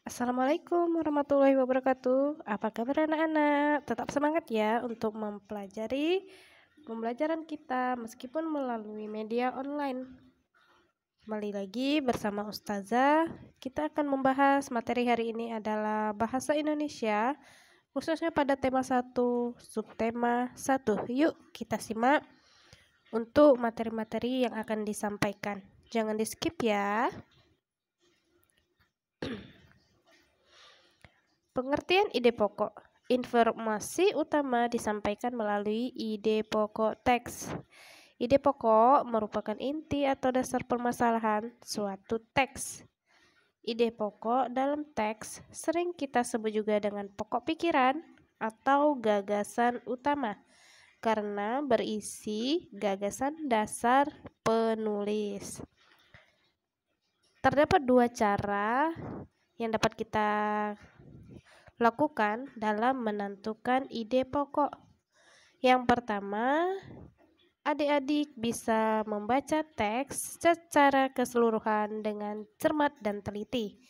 Assalamualaikum warahmatullahi wabarakatuh. Apa kabar anak-anak? Tetap semangat ya untuk mempelajari pembelajaran kita meskipun melalui media online. Kembali lagi bersama Ustazah. Kita akan membahas materi hari ini adalah bahasa Indonesia, khususnya pada tema 1, subtema 1. Yuk kita simak untuk materi-materi yang akan disampaikan. Jangan di-skip ya. Pengertian ide pokok. Informasi utama disampaikan melalui ide pokok teks. Ide pokok merupakan inti atau dasar permasalahan suatu teks. Ide pokok dalam teks sering kita sebut juga dengan pokok pikiran atau gagasan utama karena berisi gagasan dasar penulis. Terdapat dua cara yang dapat kita lakukan dalam menentukan ide pokok. Yang pertama, adik-adik bisa membaca teks secara keseluruhan dengan cermat dan teliti.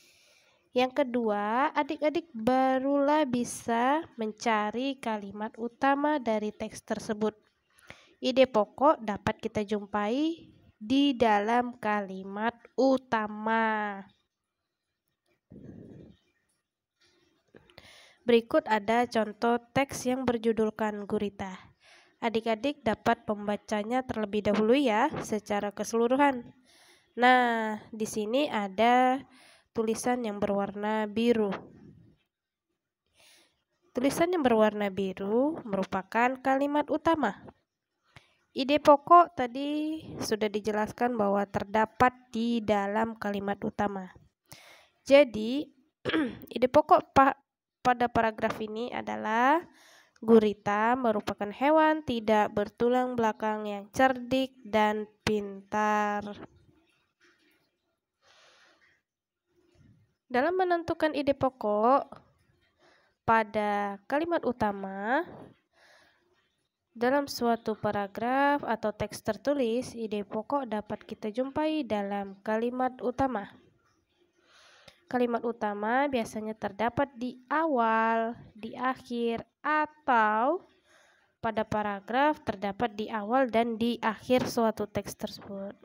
Yang kedua, adik-adik barulah bisa mencari kalimat utama dari teks tersebut. Ide pokok dapat kita jumpai di dalam kalimat utama. Berikut ada contoh teks yang berjudulkan Gurita. Adik-adik dapat membacanya terlebih dahulu ya, secara keseluruhan. Nah, di sini ada tulisan yang berwarna biru. Tulisan yang berwarna biru merupakan kalimat utama. Ide pokok tadi sudah dijelaskan bahwa terdapat di dalam kalimat utama. Jadi, ide pokok pada paragraf ini adalah gurita merupakan hewan tidak bertulang belakang yang cerdik dan pintar. Dalam menentukan ide pokok pada kalimat utama, dalam suatu paragraf atau teks tertulis, ide pokok dapat kita jumpai dalam kalimat utama. Kalimat utama biasanya terdapat di awal, di akhir, atau pada paragraf terdapat di awal dan di akhir suatu teks tersebut.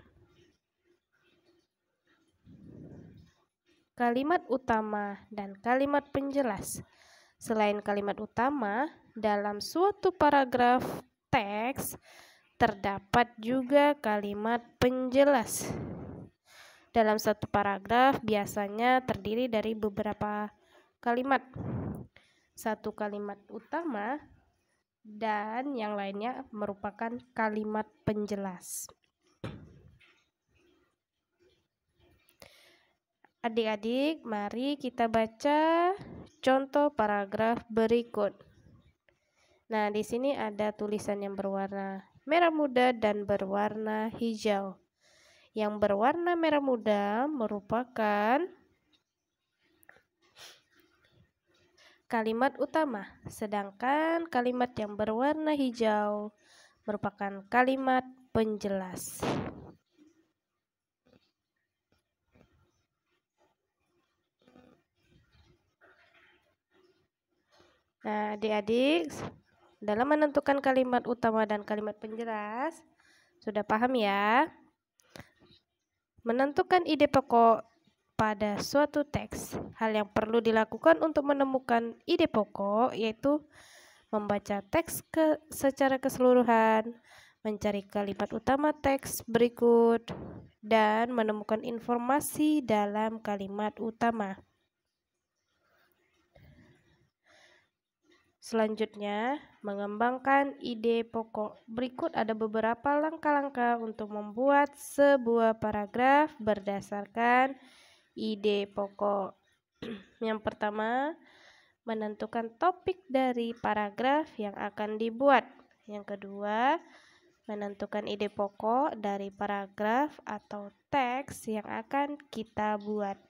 Kalimat utama dan kalimat penjelas. Selain kalimat utama, dalam suatu paragraf teks terdapat juga kalimat penjelas. Dalam satu paragraf biasanya terdiri dari beberapa kalimat. Satu kalimat utama dan yang lainnya merupakan kalimat penjelas. Adik-adik, mari kita baca contoh paragraf berikut. Nah, di sini ada tulisan yang berwarna merah muda dan berwarna hijau. Yang berwarna merah muda merupakan kalimat utama, sedangkan kalimat yang berwarna hijau merupakan kalimat penjelas. Nah, adik-adik, dalam menentukan kalimat utama dan kalimat penjelas, sudah paham ya? Menentukan ide pokok pada suatu teks, hal yang perlu dilakukan untuk menemukan ide pokok yaitu membaca teks secara keseluruhan, mencari kalimat utama teks berikut, dan menemukan informasi dalam kalimat utama. Selanjutnya, mengembangkan ide pokok. Berikut ada beberapa langkah-langkah untuk membuat sebuah paragraf berdasarkan ide pokok. Yang pertama, menentukan topik dari paragraf yang akan dibuat. Yang kedua, menentukan ide pokok dari paragraf atau teks yang akan kita buat.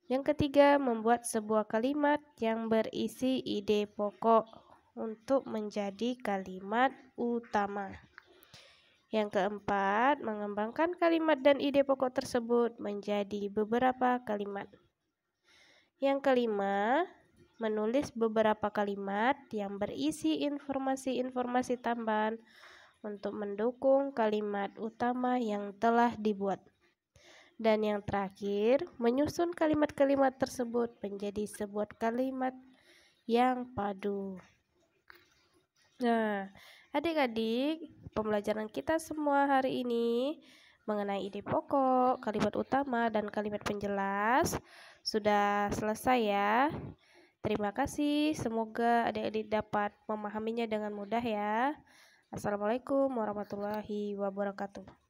Yang ketiga, membuat sebuah kalimat yang berisi ide pokok untuk menjadi kalimat utama. Yang keempat, mengembangkan kalimat dan ide pokok tersebut menjadi beberapa kalimat. Yang kelima, menulis beberapa kalimat yang berisi informasi-informasi tambahan untuk mendukung kalimat utama yang telah dibuat. Dan yang terakhir, menyusun kalimat-kalimat tersebut menjadi sebuah kalimat yang padu. Nah, adik-adik, pembelajaran kita semua hari ini mengenai ide pokok, kalimat utama, dan kalimat penjelas sudah selesai ya. Terima kasih, semoga adik-adik dapat memahaminya dengan mudah ya. Assalamualaikum warahmatullahi wabarakatuh.